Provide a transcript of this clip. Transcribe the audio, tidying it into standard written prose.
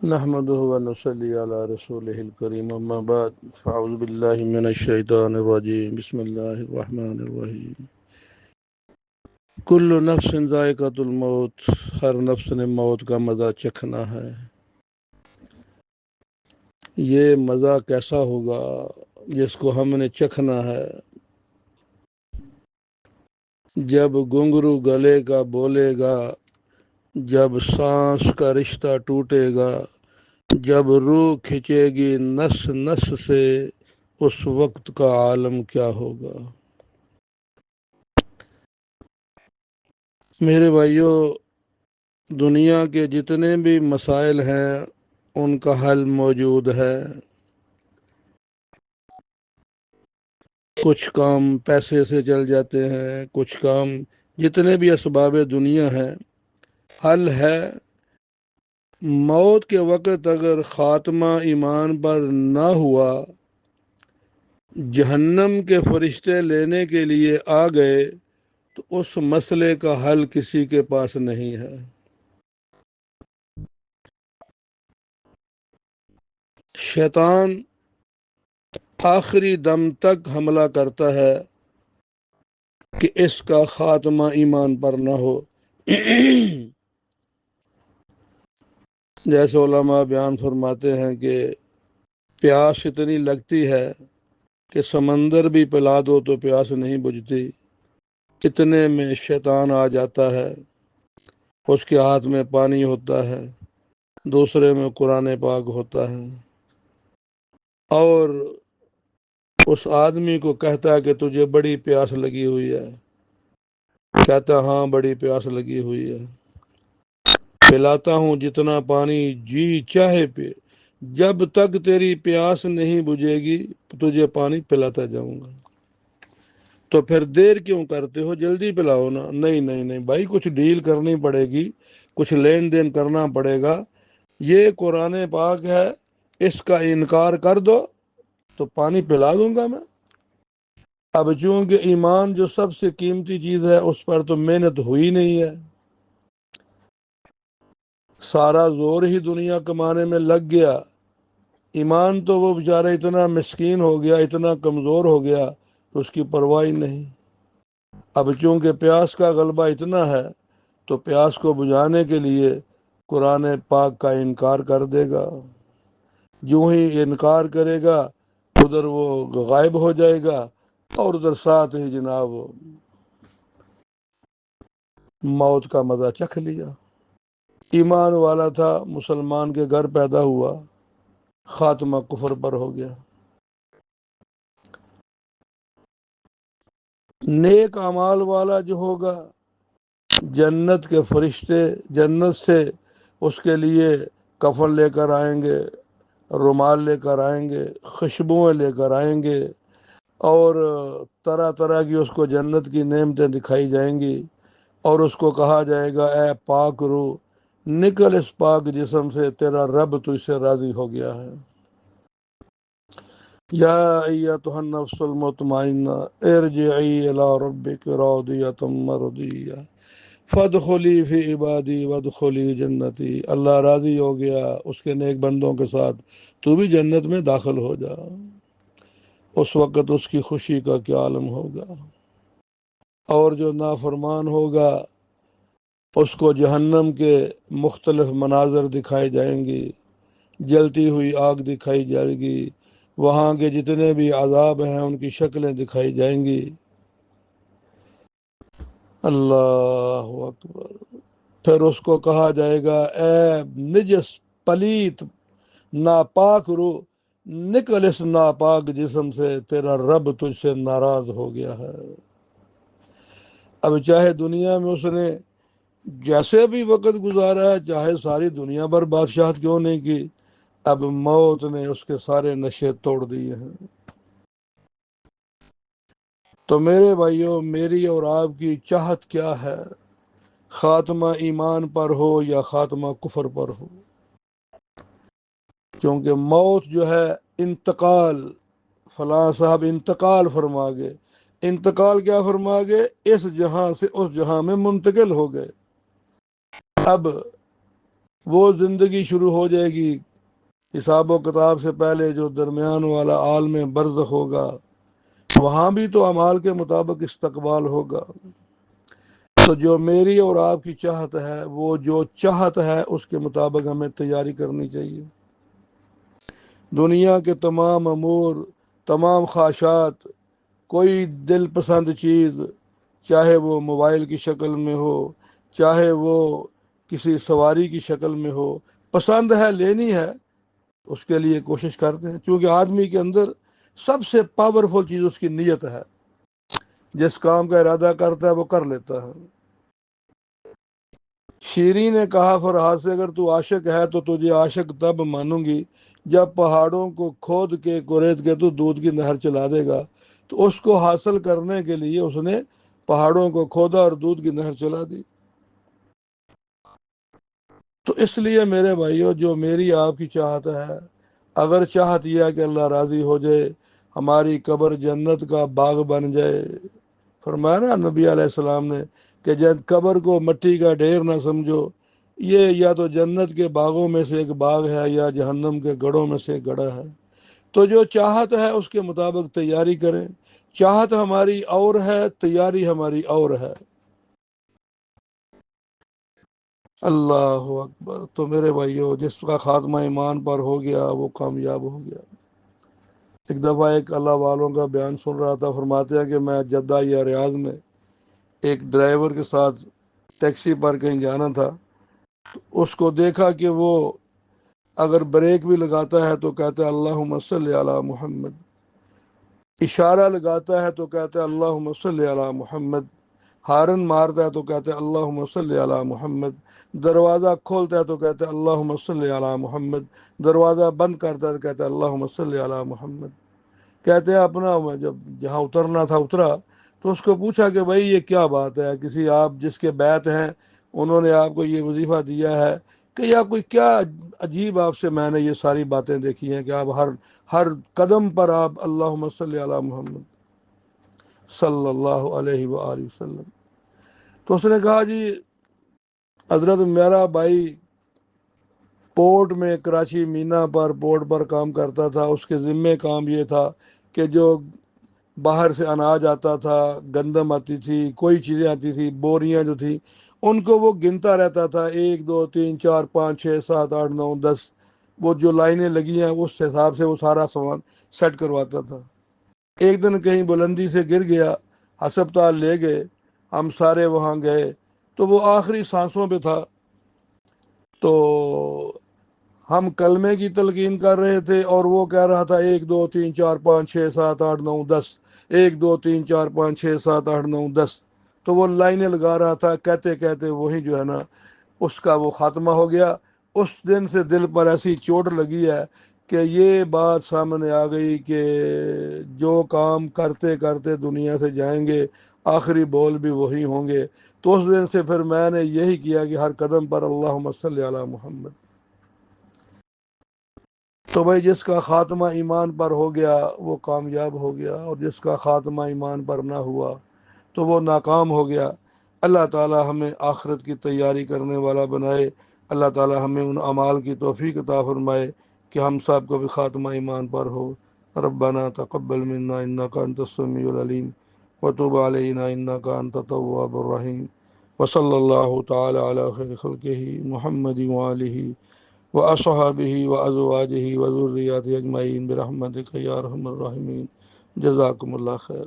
نحمده ونصلي على رسوله الكريم اما بعد فاعوذ بالله من الشيطان الرجيم بسم الله الرحمن الرحیم کل نفس ذائقۃ الموت، ہر نفس نے موت کا مزہ چکھنا ہے۔ یہ مزہ کیسا ہوگا جس کو ہم نے چکھنا ہے؟ جب گھنگرو گلے کا بولے گا، جب سانس کا رشتہ ٹوٹے گا، جب روح کھنچے گی نس نس سے، اس وقت کا عالم کیا ہوگا؟ میرے بھائیوں، دنیا کے جتنے بھی مسائل ہیں ان کا حل موجود ہے۔ کچھ کام پیسے سے چل جاتے ہیں، کچھ کام جتنے بھی اسباب دنیا ہیں، حل ہے۔ موت کے وقت اگر خاتمہ ایمان پر نہ ہوا، جہنم کے فرشتے لینے کے لیے آ گئے، تو اس مسئلے کا حل کسی کے پاس نہیں ہے۔ شیطان آخری دم تک حملہ کرتا ہے کہ اس کا خاتمہ ایمان پر نہ ہو۔ جیسے علماء بیان فرماتے ہیں کہ پیاس اتنی لگتی ہے کہ سمندر بھی پلا دو تو پیاس نہیں بجھتی۔ اتنے میں شیطان آ جاتا ہے، اس کے ہاتھ میں پانی ہوتا ہے، دوسرے میں قرآن پاک ہوتا ہے، اور اس آدمی کو کہتا ہے کہ تجھے بڑی پیاس لگی ہوئی ہے۔ کہتا ہاں بڑی پیاس لگی ہوئی ہے، پلاتا ہوں جتنا پانی جی چاہے پی، جب تک تیری پیاس نہیں بجھے گی تجھے پانی پلاتا جاؤں گا۔ تو پھر دیر کیوں کرتے ہو، جلدی پلاؤ نا۔ نہیں نہیں نہیں بھائی، کچھ ڈیل کرنی پڑے گی، کچھ لین دین کرنا پڑے گا۔ یہ قرآن پاک ہے، اس کا انکار کر دو تو پانی پلا دوں گا میں۔ اب چونکہ ایمان جو سب سے قیمتی چیز ہے اس پر تو محنت ہوئی نہیں ہے، سارا زور ہی دنیا کمانے میں لگ گیا، ایمان تو وہ بیچارہ اتنا مسکین ہو گیا، اتنا کمزور ہو گیا کہ اس کی پرواہ نہیں۔ اب چونکہ پیاس کا غلبہ اتنا ہے تو پیاس کو بجھانے کے لیے قرآن پاک کا انکار کر دے گا۔ جو ہی انکار کرے گا ادھر وہ غائب ہو جائے گا، اور ادھر ساتھ ہی جناب موت کا مزہ چکھ لیا۔ ایمان والا تھا، مسلمان کے گھر پیدا ہوا، خاتمہ کفر پر ہو گیا۔ نیک اعمال والا جو ہوگا، جنت کے فرشتے جنت سے اس کے لیے کفن لے کر آئیں گے، رومال لے کر آئیں گے، خوشبوئیں لے کر آئیں گے، اور طرح طرح کی اس کو جنت کی نعمتیں دکھائی جائیں گی، اور اس کو کہا جائے گا اے پاک روح نکل اس پاک جسم سے، تیرا رب تجھ سے راضی ہو گیا ہے۔ یا ایتھا النفس المطمئنہ ارجعی الی ربک راضیۃ مرضیہ فادخلی فی عبادی وادخلی جنتی۔ اللہ راضی ہو گیا اس کے نیک بندوں کے ساتھ، تو بھی جنت میں داخل ہو جا۔ اس وقت اس کی خوشی کا کیا عالم ہوگا۔ اور جو نافرمان ہوگا اس کو جہنم کے مختلف مناظر دکھائے جائیں گی، جلتی ہوئی آگ دکھائی جائے گی، وہاں کے جتنے بھی عذاب ہیں ان کی شکلیں دکھائی جائیں گی۔ اللہ اکبر۔ پھر اس کو کہا جائے گا اے نجس پلیت ناپاک روح نکل اس ناپاک جسم سے، تیرا رب تجھ سے ناراض ہو گیا ہے۔ اب چاہے دنیا میں اس نے جیسے بھی وقت گزارا ہے، چاہے ساری دنیا پر بادشاہت کیوں نہیں کی، اب موت نے اس کے سارے نشے توڑ دیے ہیں۔ تو میرے بھائیوں، میری اور آپ کی چاہت کیا ہے؟ خاتمہ ایمان پر ہو یا خاتمہ کفر پر ہو؟ کیونکہ موت جو ہے انتقال، فلاں صاحب انتقال فرما گئے۔ انتقال کیا فرما گئے؟ اس جہاں سے اس جہاں میں منتقل ہو گئے۔ اب وہ زندگی شروع ہو جائے گی حساب و کتاب سے پہلے جو درمیان والا عالم برزخ ہوگا، وہاں بھی تو اعمال کے مطابق استقبال ہوگا۔ تو جو میری اور آپ کی چاہت ہے، وہ جو چاہت ہے اس کے مطابق ہمیں تیاری کرنی چاہیے۔ دنیا کے تمام امور، تمام خواہشات، کوئی دل پسند چیز، چاہے وہ موبائل کی شکل میں ہو، چاہے وہ کسی سواری کی شکل میں ہو، پسند ہے، لینی ہے، اس کے لیے کوشش کرتے ہیں، کیونکہ آدمی کے اندر سب سے پاورفل چیز اس کی نیت ہے۔ جس کام کا ارادہ کرتا ہے وہ کر لیتا ہے۔ شیریں نے کہا فرحاد سے، اگر تو عاشق ہے تو تجھے عاشق تب مانوں گی جب پہاڑوں کو کھود کے کورید کے تو دودھ کی نہر چلا دے گا۔ تو اس کو حاصل کرنے کے لیے اس نے پہاڑوں کو کھودا اور دودھ کی نہر چلا دی۔ تو اس لیے میرے بھائیوں، جو میری آپ کی چاہت ہے، اگر چاہت یہ ہے کہ اللہ راضی ہو جائے، ہماری قبر جنت کا باغ بن جائے، فرمایا نا نبی علیہ السلام نے کہ جب قبر کو مٹی کا ڈھیر نہ سمجھو، یہ یا تو جنت کے باغوں میں سے ایک باغ ہے یا جہنم کے گڑھوں میں سے ایک گڑھا ہے۔ تو جو چاہت ہے اس کے مطابق تیاری کریں۔ چاہت ہماری اور ہے، تیاری ہماری اور ہے۔ اللہ اکبر۔ تو میرے بھائیو، جس کا خاتمہ ایمان پر ہو گیا وہ کامیاب ہو گیا۔ ایک دفعہ ایک اللہ والوں کا بیان سن رہا تھا، فرماتے ہیں کہ میں جدہ یا ریاض میں ایک ڈرائیور کے ساتھ ٹیکسی پر کہیں جانا تھا، اس کو دیکھا کہ وہ اگر بریک بھی لگاتا ہے تو کہتا ہے اللہم صلی علی محمد، اشارہ لگاتا ہے تو کہتا ہے اللہم صلی علی محمد، ہارن مارتا ہے تو کہتے ہیں اللہم صلی علی محمد، دروازہ کھولتا ہے تو کہتے ہیں اللہم صلی علی محمد، دروازہ بند کرتا ہے تو کہتے ہیں اللہم صلی علی محمد۔ کہتے ہیں اپنا جب جہاں اترنا تھا اترا تو اس کو پوچھا کہ بھائی یہ کیا بات ہے، کسی آپ جس کے بیعت ہیں انہوں نے آپ کو یہ وظیفہ دیا ہے کہ یا کوئی کیا عجیب آپ سے میں نے یہ ساری باتیں دیکھی ہیں کہ آپ ہر قدم پر آپ اللہم صلی علی محمد صلی اللہ علیہ وآلہ وسلم۔ تو اس نے کہا جی حضرت میرا بھائی پورٹ میں کراچی مینا پر پورٹ پر کام کرتا تھا، اس کے ذمے کام یہ تھا کہ جو باہر سے اناج آتا تھا، گندم آتی تھی، کوئی چیزیں آتی تھی، بوریاں جو تھی، ان کو وہ گنتا رہتا تھا، 1 2 3 4 5 6 7 8 9 10، وہ جو لائنیں لگی ہیں اس حساب سے وہ سارا سامان سیٹ کرواتا تھا۔ ایک دن کہیں بلندی سے گر گیا، ہسپتال لے گئے، ہم سارے وہاں گئے تو وہ آخری سانسوں پہ تھا۔ تو ہم کلمے کی تلقین کر رہے تھے اور وہ کہہ رہا تھا 1 2 3 4 5 6 7 8 9 10، 1 2 3 4 5 6 7 8 9 10، تو وہ لائنیں لگا رہا تھا، کہتے کہتے وہی جو ہے نا اس کا وہ خاتمہ ہو گیا۔ اس دن سے دل پر ایسی چوٹ لگی ہے کہ یہ بات سامنے آ گئی کہ جو کام کرتے کرتے دنیا سے جائیں گے آخری بول بھی وہی ہوں گے۔ تو اس دن سے پھر میں نے یہی کیا کہ ہر قدم پر اللہم صلی علی محمد۔ تو بھائی جس کا خاتمہ ایمان پر ہو گیا وہ کامیاب ہو گیا، اور جس کا خاتمہ ایمان پر نہ ہوا تو وہ ناکام ہو گیا۔ اللہ تعالی ہمیں آخرت کی تیاری کرنے والا بنائے۔ اللہ تعالی ہمیں ان اعمال کی توفیق عطا فرمائے کہ ہم سب کو بھی خاتمہ ایمان پر ہو۔ ربنا تقبل منا انک انت السمیع العلیم وتب علینا انک انت التواب الرحیم، وصلی اللہ تعالی علی خیر خلقہ محمد وآلہ وأصحابہ وأزواجہ وذریاتہ اجمعین برحمتک یا ارحم الراحمین۔ جزاکم اللہ خیر۔